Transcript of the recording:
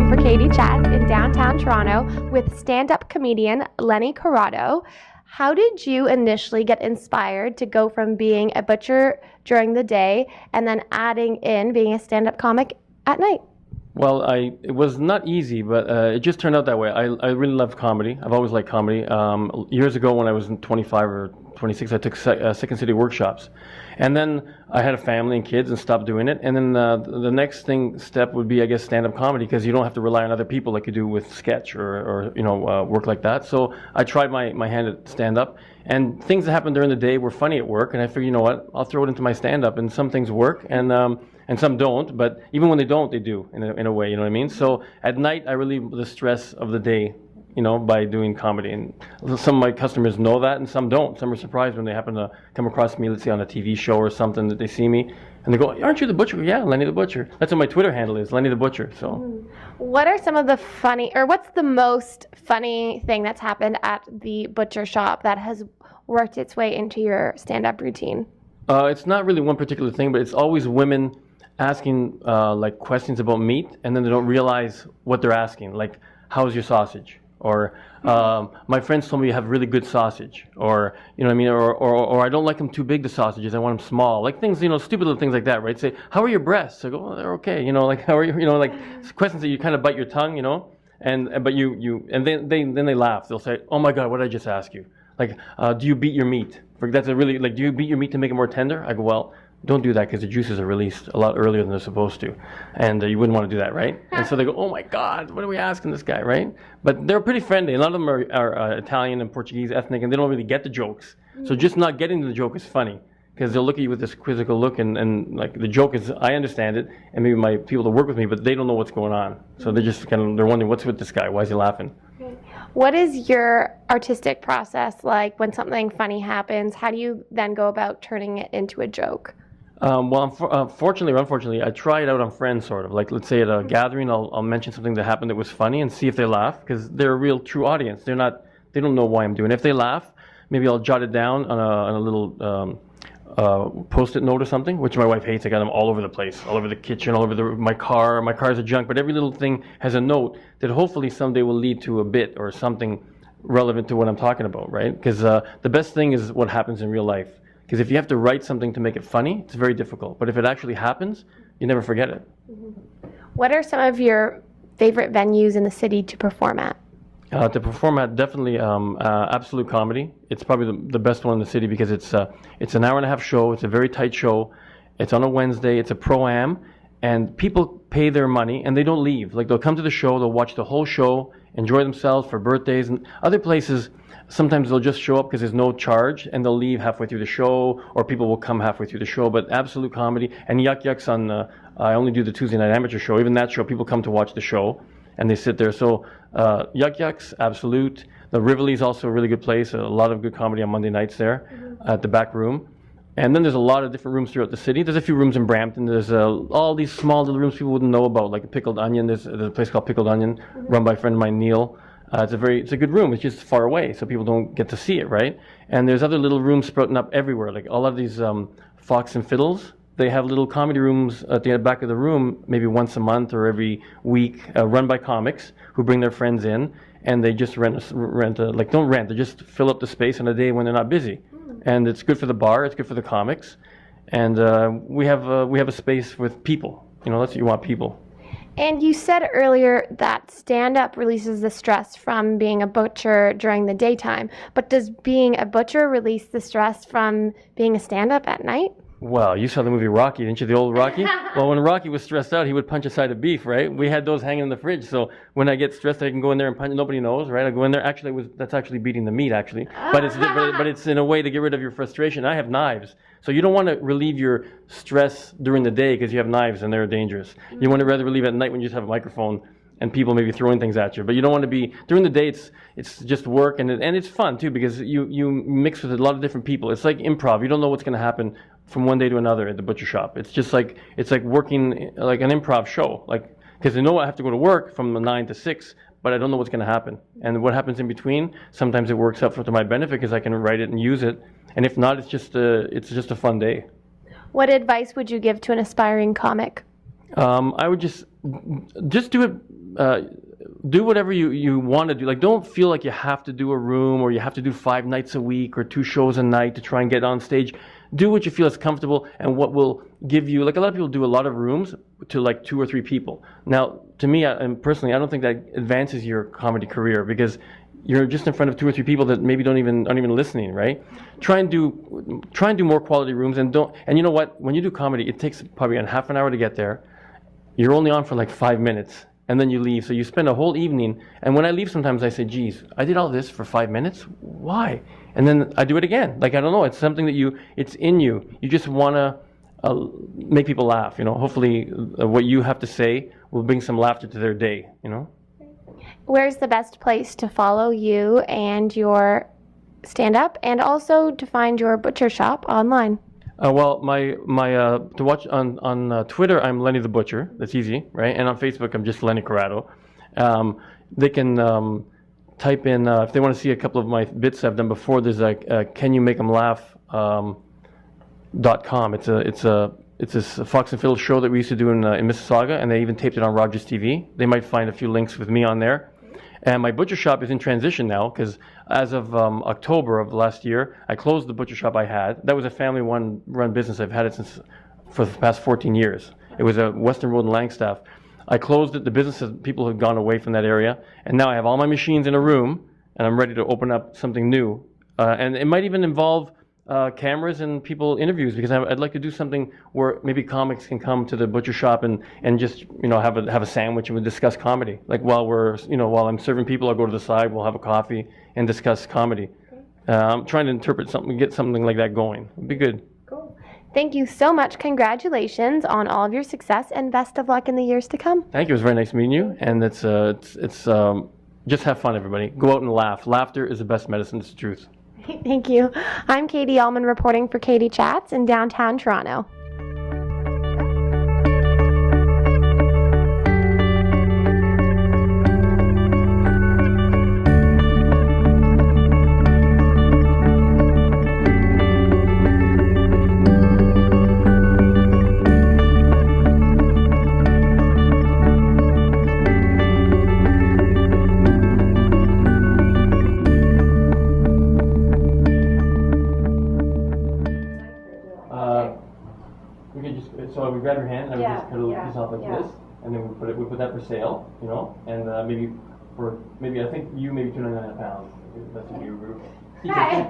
watching for Katie Chats in downtown Toronto with stand-up comedian Leny Corrado. How did you initially get inspired to go from being a butcher during the day and then adding in being a stand-up comic at night? Well, it was not easy, but it just turned out that way. I really love comedy. I've always liked comedy. Years ago when I was 25 or 26, I took Second City workshops. And then I had a family and kids and stopped doing it. And then the next step would be, I guess, stand-up comedy, because you don't have to rely on other people like you do with sketch or work like that. So I tried my hand at stand-up. And things that happened during the day were funny at work. And I figured, you know what, I'll throw it into my stand-up. And some things work. And some don't, but even when they don't, they do in a way, you know what I mean? So at night, I relieve the stress of the day, by doing comedy. And some of my customers know that, and some don't. Some are surprised when they happen to come across me, let's say on a TV show or something, that they see me, and they go, "Aren't you the butcher?" "Yeah, Lenny the Butcher." That's what my Twitter handle is, Lenny the Butcher. So, what are some of the what's the most funny thing that's happened at the butcher shop that has worked its way into your stand-up routine? It's not really one particular thing, but it's always women asking like questions about meat, and then they don't realize what they're asking, like, "How's your sausage?" Or "My friends told me you have really good sausage," or you know what I mean, or "I don't like them too big, the sausages, I want them small," like things, stupid little things like that, right? Say, "How are your breasts?" I go, "Oh, they're okay," like, "How are you?" Like questions that you kind of bite your tongue, but then they laugh. They'll say, "Oh my God, what did I just ask you?" Like, "Do you beat your meat?" That's a really, like, "Do you beat your meat to make it more tender?" I go, "Well, don't do that, because the juices are released a lot earlier than they're supposed to, and you wouldn't want to do that, right?" And so they go, "Oh my God, what are we asking this guy," right? But they're pretty friendly. A lot of them are Italian and Portuguese ethnic, and they don't really get the jokes. So just not getting to the joke is funny, because they'll look at you with this quizzical look, and like the joke is, I understand it, and maybe my people that work with me, but they don't know what's going on. So they're just they're wondering, what's with this guy? Why is he laughing? What is your artistic process like when something funny happens? How do you then go about turning it into a joke? Well, fortunately or unfortunately, I try it out on friends, sort of. Like, let's say at a gathering, I'll mention something that happened that was funny and see if they laugh, because they're a real true audience. They don't know why I'm doing it. If they laugh, maybe I'll jot it down on a little post-it note or something, which my wife hates. I got them all over the place, all over the kitchen, all over my car. My car's a junk, but every little thing has a note that hopefully someday will lead to a bit or something relevant to what I'm talking about, right? Because the best thing is what happens in real life. Because if you have to write something to make it funny, it's very difficult. But if it actually happens, you never forget it. What are some of your favorite venues in the city to perform at? To perform at, definitely Absolute Comedy. It's probably the best one in the city, because it's an hour-and-a-half show. It's a very tight show. It's on a Wednesday. It's a pro-am. And people pay their money, and they don't leave. Like, they'll come to the show, they'll watch the whole show, enjoy themselves for birthdays. And other places, sometimes they'll just show up because there's no charge, and they'll leave halfway through the show, or people will come halfway through the show. But Absolute Comedy and Yuck Yucks on, I only do the Tuesday night amateur show. Even that show, people come to watch the show, and they sit there. So Yuck Yucks, Absolute. The Rivoli's also a really good place. A lot of good comedy on Monday nights there at the back room. And then there's a lot of different rooms throughout the city. There's a few rooms in Brampton. There's all these small little rooms people wouldn't know about, like Pickled Onion. There's a place called Pickled Onion, run by a friend of mine, Neil. It's a good room. It's just far away, so people don't get to see it, right? And there's other little rooms sprouting up everywhere. Like all of these Fox and Fiddles, they have little comedy rooms at the back of the room, maybe once a month or every week, run by comics who bring their friends in, and they just they just fill up the space on a day when they're not busy. And it's good for the bar. It's good for the comics, and we have a space with people. That's what you want, people. And you said earlier that stand-up releases the stress from being a butcher during the daytime, but does being a butcher release the stress from being a stand-up at night? Well, you saw the movie Rocky, didn't you? The old Rocky? Well, when Rocky was stressed out, he would punch a side of beef, right? We had those hanging in the fridge, so when I get stressed, I can go in there and punch. Nobody knows, right? I go in there. Actually, that's actually beating the meat, actually. But it's in a way to get rid of your frustration. I have knives, so you don't want to relieve your stress during the day because you have knives and they're dangerous. You want to rather relieve at night when you just have a microphone and people maybe throwing things at you. But you don't want to be during the day. It's just work, and it's fun too, because you mix with a lot of different people. It's like improv. You don't know what's going to happen from one day to another at the butcher shop. It's just like working like an improv show, like, because I know I have to go to work from 9 to 6, but I don't know what's going to happen. And what happens in between, sometimes it works out to my benefit because I can write it and use it. And if not, it's just a fun day. What advice would you give to an aspiring comic? I would just do it do whatever you want to do. Like, don't feel like you have to do a room or you have to do 5 nights a week or 2 shows a night to try and get on stage. Do what you feel is comfortable and what will give you, like a lot of people do a lot of rooms to like 2 or 3 people. Now, to me, and personally, I don't think that advances your comedy career because you're just in front of 2 or 3 people that maybe aren't even listening, right? Try and do more quality rooms and you know what? When you do comedy, it takes probably a half an hour to get there. You're only on for like 5 minutes and then you leave. So you spend a whole evening. And when I leave, sometimes I say, geez, I did all this for 5 minutes? Why? And then I do it again. Like, I don't know. It's something that it's in you. You just want to make people laugh, you know. Hopefully what you have to say will bring some laughter to their day, you know. Where's the best place to follow you and your stand-up and also to find your butcher shop online? Well, my to watch on Twitter, I'm Lenny the Butcher. That's easy, right? And on Facebook, I'm just Leny Corrado. They can type in if they want to see a couple of my bits I've done before. There's like CanYouMakeThemLaugh.com. It's this Fox and Fiddle show that we used to do in Mississauga, and they even taped it on Rogers TV. They might find a few links with me on there. And my butcher shop is in transition now because as of October of last year, I closed the butcher shop I had. That was a family-run business. I've had it for the past 14 years. It was a Western Road in Langstaff. I closed it. The people had gone away from that area, and now I have all my machines in a room, and I'm ready to open up something new. And it might even involve cameras and people interviews because I'd like to do something where maybe comics can come to the butcher shop and just have a sandwich and we discuss comedy. Like while I'm serving people, I'll go to the side, we'll have a coffee and discuss comedy. I'm trying to get something like that going. It'd be good. Cool. Thank you so much. Congratulations on all of your success and best of luck in the years to come. Thank you. It was very nice meeting you. And it's just have fun, everybody. Go out and laugh. Laughter is the best medicine. It's the truth. Thank you. I'm Katie Allman reporting for Katie Chats in downtown Toronto. So we grab your hand and we just cut a little piece off like this, and then we put that for sale, you know, and maybe I think you maybe £2.99 a pound. That's what you group. Hi.